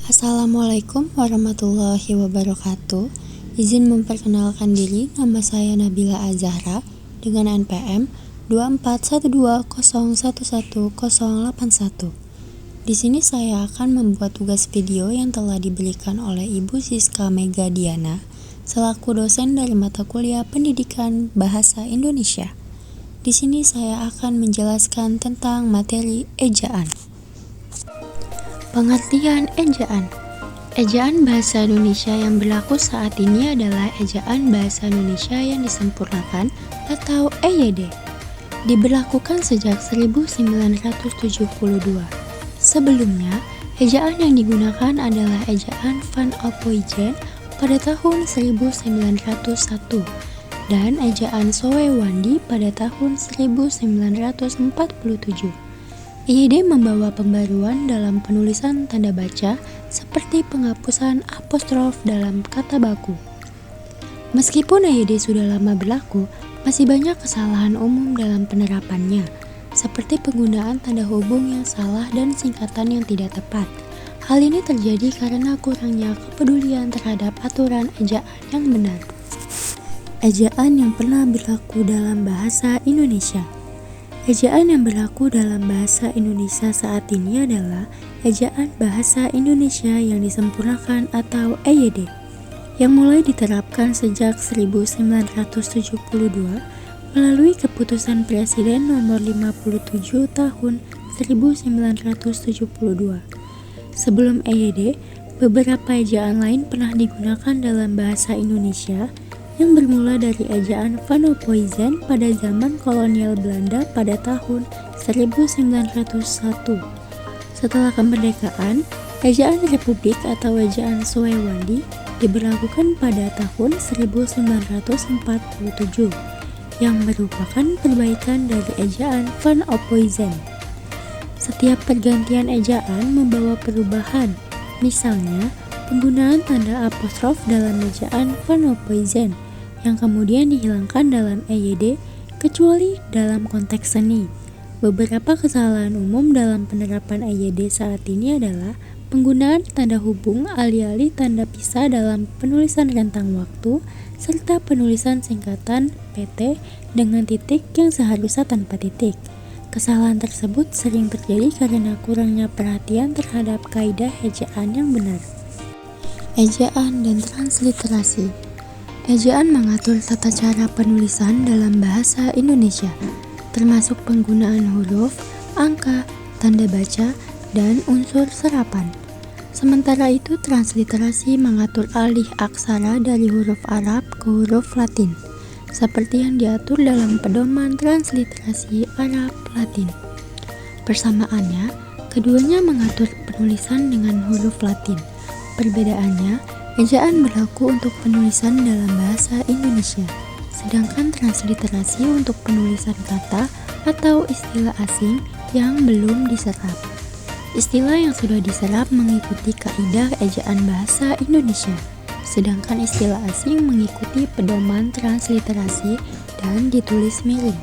Assalamualaikum warahmatullahi wabarakatuh. Izin memperkenalkan diri, nama saya Nabila Azahra dengan NPM 2412011081. Di sini saya akan membuat tugas video yang telah diberikan oleh Ibu Siska Mega Diana selaku dosen dari mata kuliah Pendidikan Bahasa Indonesia. Di sini saya akan menjelaskan tentang materi ejaan. Pengertian ejaan. Ejaan bahasa Indonesia yang berlaku saat ini adalah ejaan bahasa Indonesia yang disempurnakan atau EYD. Diberlakukan sejak 1972. Sebelumnya, ejaan yang digunakan adalah ejaan Van Ophuijsen pada tahun 1901 dan ejaan Sowewandi pada tahun 1947. EYD membawa pembaruan dalam penulisan tanda baca seperti penghapusan apostrof dalam kata baku. Meskipun EYD sudah lama berlaku, masih banyak kesalahan umum dalam penerapannya, seperti penggunaan tanda hubung yang salah dan singkatan yang tidak tepat. Hal ini terjadi karena kurangnya kepedulian terhadap aturan ejaan yang benar. Ejaan yang pernah berlaku dalam bahasa Indonesia. Ejaan yang berlaku dalam bahasa Indonesia saat ini adalah ejaan bahasa Indonesia yang disempurnakan atau EYD, yang mulai diterapkan sejak 1972 melalui keputusan Presiden nomor 57 tahun 1972. Sebelum EYD, beberapa ejaan lain pernah digunakan dalam bahasa Indonesia, yang bermula dari ejaan Van Ophuijsen pada zaman kolonial Belanda pada tahun 1901. Setelah kemerdekaan, ejaan Republik atau ejaan Sowewandi diberlakukan pada tahun 1947, yang merupakan perbaikan dari ejaan Van Ophuijsen. Setiap pergantian ejaan membawa perubahan, misalnya penggunaan tanda apostrof dalam ejaan Van Ophuijsen yang kemudian dihilangkan dalam EYD kecuali dalam konteks seni. Beberapa kesalahan umum dalam penerapan EYD saat ini adalah penggunaan tanda hubung alih-alih tanda pisah dalam penulisan rentang waktu serta penulisan singkatan PT dengan titik yang seharusnya tanpa titik. Kesalahan tersebut sering terjadi karena kurangnya perhatian terhadap kaidah ejaan yang benar. Ejaan dan transliterasi. Ejaan mengatur tata cara penulisan dalam bahasa Indonesia, termasuk penggunaan huruf, angka, tanda baca, dan unsur serapan. Sementara itu, transliterasi mengatur alih aksara dari huruf Arab ke huruf Latin, seperti yang diatur dalam pedoman transliterasi Arab-Latin. Persamaannya, keduanya mengatur penulisan dengan huruf Latin. Perbedaannya, ejaan berlaku untuk penulisan dalam bahasa Indonesia, sedangkan transliterasi untuk penulisan kata atau istilah asing yang belum diserap. Istilah yang sudah diserap mengikuti kaidah ejaan bahasa Indonesia, sedangkan istilah asing mengikuti pedoman transliterasi dan ditulis miring.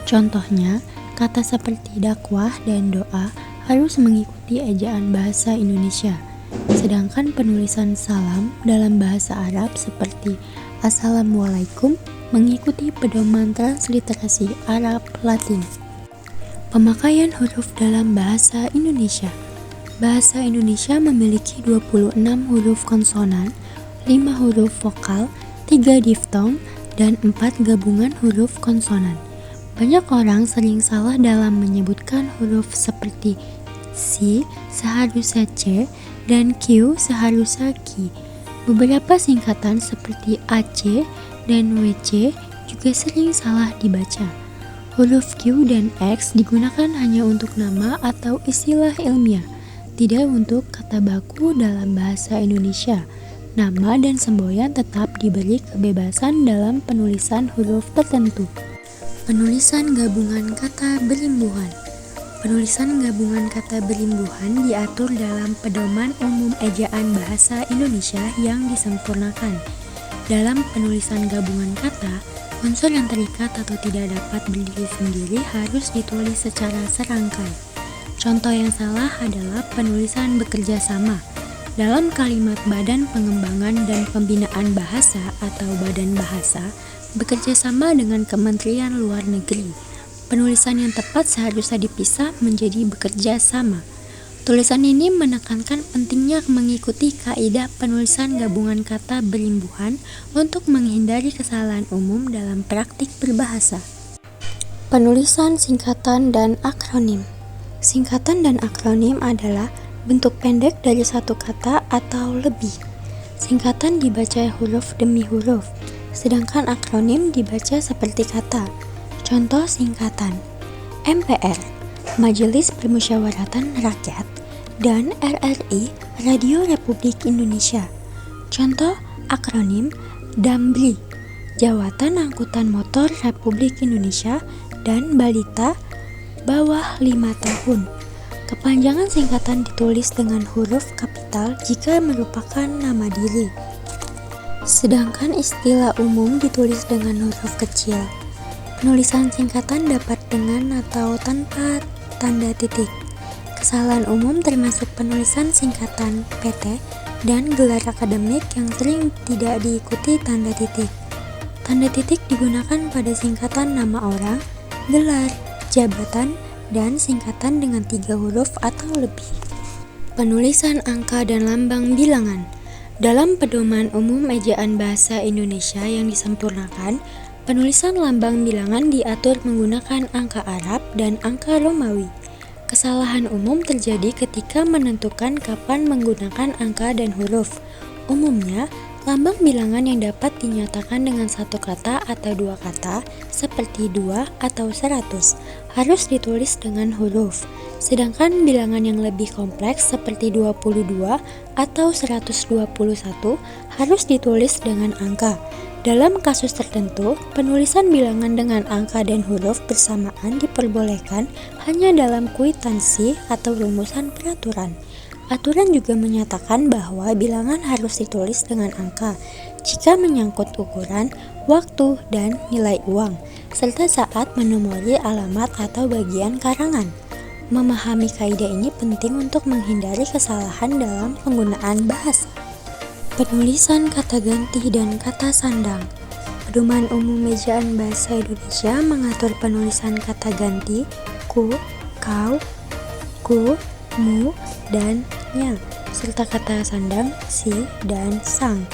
Contohnya, kata seperti dakwah dan doa harus mengikuti ejaan bahasa Indonesia, sedangkan penulisan salam dalam bahasa Arab seperti Assalamualaikum mengikuti pedoman transliterasi Arab-Latin. Pemakaian huruf dalam bahasa Indonesia. Bahasa Indonesia memiliki 26 huruf konsonan, 5 huruf vokal, 3 diftong, dan 4 gabungan huruf konsonan. Banyak orang sering salah dalam menyebutkan huruf seperti C seharusnya C dan Q seharusnya Q. Beberapa singkatan seperti AC dan WC juga sering salah dibaca. Huruf Q dan X digunakan hanya untuk nama atau istilah ilmiah, tidak untuk kata baku dalam bahasa Indonesia. Nama dan semboyan tetap diberi kebebasan dalam penulisan huruf tertentu. Penulisan gabungan kata berimbuhan. Penulisan gabungan kata berimbuhan diatur dalam Pedoman Umum Ejaan Bahasa Indonesia yang disempurnakan. Dalam penulisan gabungan kata, unsur yang terikat atau tidak dapat berdiri sendiri harus ditulis secara serangkai. Contoh yang salah adalah penulisan bekerja sama. Dalam kalimat Badan Pengembangan dan Pembinaan Bahasa atau Badan Bahasa bekerja sama dengan Kementerian Luar Negeri. Penulisan yang tepat seharusnya dipisah menjadi bekerja sama. Tulisan ini menekankan pentingnya mengikuti kaidah penulisan gabungan kata berimbuhan untuk menghindari kesalahan umum dalam praktik berbahasa. Penulisan singkatan dan akronim. Singkatan dan akronim adalah bentuk pendek dari satu kata atau lebih. Singkatan dibaca huruf demi huruf, sedangkan akronim dibaca seperti kata. Contoh singkatan: MPR, Majelis Permusyawaratan Rakyat, dan RRI, Radio Republik Indonesia. Contoh akronim: DAMBRI, Jawatan Angkutan Motor Republik Indonesia, dan Balita bawah 5 tahun. Kepanjangan singkatan ditulis dengan huruf kapital jika merupakan nama diri, sedangkan istilah umum ditulis dengan huruf kecil. Penulisan singkatan dapat dengan atau tanpa tanda titik. Kesalahan umum termasuk penulisan singkatan PT dan gelar akademik yang sering tidak diikuti tanda titik. Tanda titik digunakan pada singkatan nama orang, gelar, jabatan, dan singkatan dengan 3 huruf atau lebih. Penulisan angka dan lambang bilangan. Dalam Pedoman Umum Ejaan Bahasa Indonesia yang disempurnakan, penulisan lambang bilangan diatur menggunakan angka Arab dan angka Romawi. Kesalahan umum terjadi ketika menentukan kapan menggunakan angka dan huruf. Umumnya, lambang bilangan yang dapat dinyatakan dengan satu kata atau 2 kata, seperti 2 atau 100, harus ditulis dengan huruf. Sedangkan bilangan yang lebih kompleks seperti 22 atau 121 harus ditulis dengan angka. Dalam kasus tertentu, penulisan bilangan dengan angka dan huruf bersamaan diperbolehkan hanya dalam kwitansi atau rumusan peraturan. Aturan juga menyatakan bahwa bilangan harus ditulis dengan angka jika menyangkut ukuran, waktu, dan nilai uang, serta saat menomori alamat atau bagian karangan. Memahami kaidah ini penting untuk menghindari kesalahan dalam penggunaan bahasa. Penulisan kata ganti dan kata sandang. Pedoman Umum Ejaan Bahasa Indonesia mengatur penulisan kata ganti ku, kau, ku, mu, dan nya, serta kata sandang si dan sang.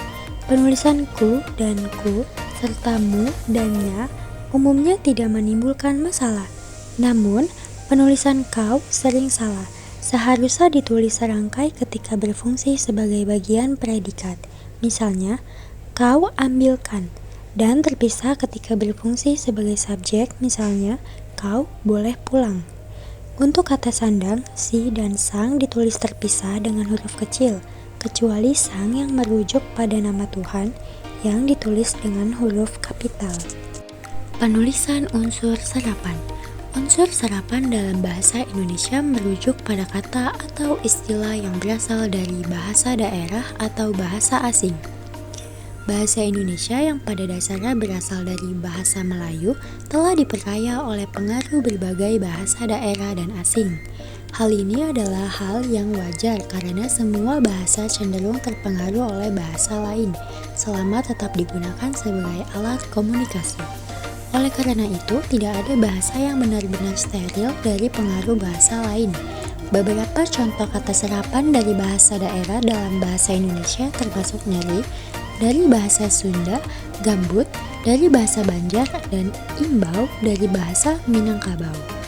Penulisan ku dan ku serta mu dan nya umumnya tidak menimbulkan masalah. Namun, penulisan kau sering salah. Seharusnya ditulis serangkai ketika berfungsi sebagai bagian predikat. Misalnya, kau ambilkan, dan terpisah ketika berfungsi sebagai subjek. Misalnya, kau boleh pulang. Untuk kata sandang, si dan sang ditulis terpisah dengan huruf kecil, kecuali sang yang merujuk pada nama Tuhan yang ditulis dengan huruf kapital. Penulisan unsur serapan. Unsur serapan dalam bahasa Indonesia merujuk pada kata atau istilah yang berasal dari bahasa daerah atau bahasa asing. Bahasa Indonesia yang pada dasarnya berasal dari bahasa Melayu telah diperkaya oleh pengaruh berbagai bahasa daerah dan asing. Hal ini adalah hal yang wajar karena semua bahasa cenderung terpengaruh oleh bahasa lain selama tetap digunakan sebagai alat komunikasi. Oleh karena itu, tidak ada bahasa yang benar-benar steril dari pengaruh bahasa lain. Beberapa contoh kata serapan dari bahasa daerah dalam bahasa Indonesia termasuk nyeri, dari bahasa Sunda, gambut, dari bahasa Banjar, dan imbau dari bahasa Minangkabau.